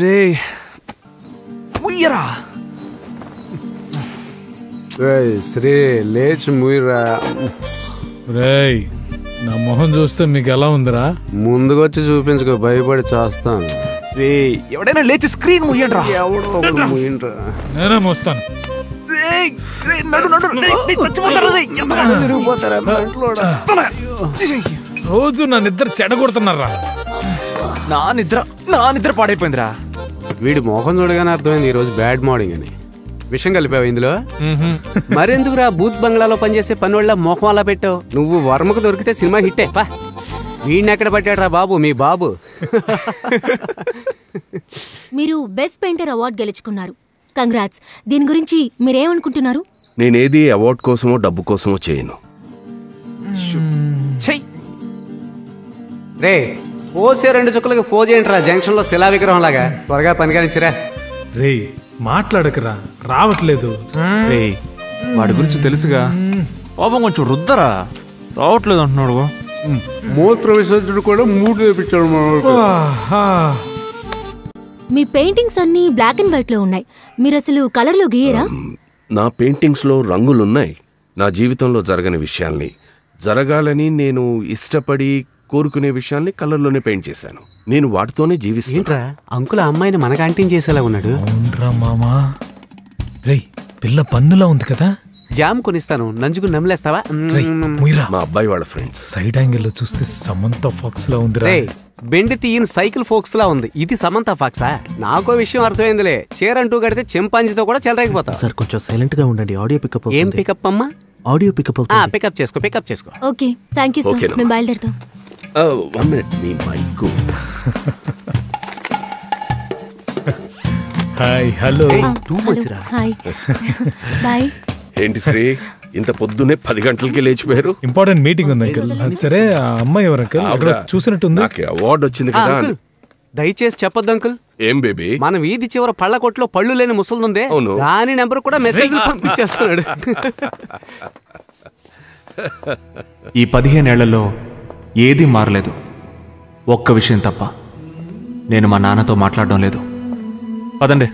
రే ముయ్యరా. శ్రీ లేచి ముయ్యరా. రేయ్ నా మొహం చూస్తే మీకు ఎలా ఉందిరా? ముందుగా వచ్చి చూపించుకో, భయపడి చేస్తాను. రే ఎవడైనా లేచి స్క్రీన్ ముయ్యండ్రా. ఎవడో ముయ్యండ్రా. నేనే మోస్తాను. రోజు నా నిద్ర చెడగొడుతున్నారా? నా నిద్ర పాడైపోయిందిరా. వీడి మొహం చూడగానే అర్థమైంది ఈరోజు బ్యాడ్ మార్నింగ్ అని. విషయం కలిపావు ఇందులో? మరెందుకురా బూత్ బంగ్లాలో పనిచేసే పనివాళ్ళ మొహం అలా పెట్టావు? నువ్వు వర్మకు దొరికితే సినిమా హిట్టే. పా వీడిని ఎక్కడ పట్టాడురా బాబు, మీ బాబు. మీరు బెస్ట్ పెయింటర్ అవార్డు గెలుచుకున్నారు. కంగ్రాట్స్. దీని గురించి మీరేమనుకుంటున్నారు? నేనేది అవార్డు కోసమో డబ్బు కోసమో చేయను. రే పోసే 2 చుక్కలకి ఫోన్ చేయండిరా, జంక్షన్ లో శిలా విగ్రహం లాగా. త్వరగా పని కానిచ్చిరా. రే మాట్లాడకరా, రావట్లేదు. రే వాడి గురించి తెలుసుగా, పాపం కొంచెం రుద్దరా. రావట్లేదు అంటున్నాడు. మూత్ర విసర్జన కూడా 3 వేపించాడు. మీ పెయింటింగ్స్ అన్ని బ్లాక్ అండ్ వైట్ లో ఉన్నాయి. మీరు అసలు కలర్ లో గీయరా? నా పెయింటింగ్స్ లో రంగులున్నాయి. నా జీవితంలో జరగని విషయాల్ని జరగాలని నేను ఇష్టపడి కోరుకునే విషయాల్ని కలర్లోనే పెయింట్ చేశాను. నేను వాటితోనే జీవిస్తాను. అంకుల్ అమ్మాయిని మనకు ఆంటీని చేసేలా ఉన్నాడు. అవునరా మామా. రే పిల్ల పన్నులా ఉంది కదా. జామ్ కొనిస్తాను, నంజుకు నమ్మలేస్తావా? మా అబ్బాయి వాళ్ళ ఫ్రెండ్స్. సైడ్ యాంగిల్ లో చూస్తే సమంత ఫాక్స్ లా ఉంది. బెండి తీయని సైకిల్ ఫోక్స్ లా ఉంది. ఇది సమంత ఫాక్సా? నాకో విషయం అర్థమైందిలే. చీరంటూ కడితే చెంపాంజితో కూడా చెలరేగిపోతా. సార్ కొంచెం సైలెంట్ గా ఉండండి. Audio pickup. ఏం పికప్ అమ్మా? Audio pickup. పికప్ చేసుకో. Okay thank you sir. మేము బయలుదేరుతాం. 1 minute, మీ mic. Hi hello. Hi bye. ఏంటి శ్రీ ఇంత పొద్దునే 10 గంటలకి లేచిపోయారు? ఇంపార్టెంట్ మీటింగ్ ఉంది అంకుల్. సరే ఆ అమ్మాయి ఎవరు అంకుల్? అక్కడ చూసినట్టుంది. నాకు అవార్డు వచ్చింది కదా. దయచేసి చెప్పొద్దు అంకుల్. ఏం బేబీ? మన వీధి చివర పళ్ళ కొట్లో పళ్ళు లేని ముసలుందే, దాని నెంబర్ కూడా మెసేజ్ పంపించేస్తున్నాడు. ఈ 15 ఏళ్లలో ఏదీ మారలేదు. ఒక్క విషయం తప్ప. నేను మా నాన్నతో మాట్లాడడం లేదు. పదండి.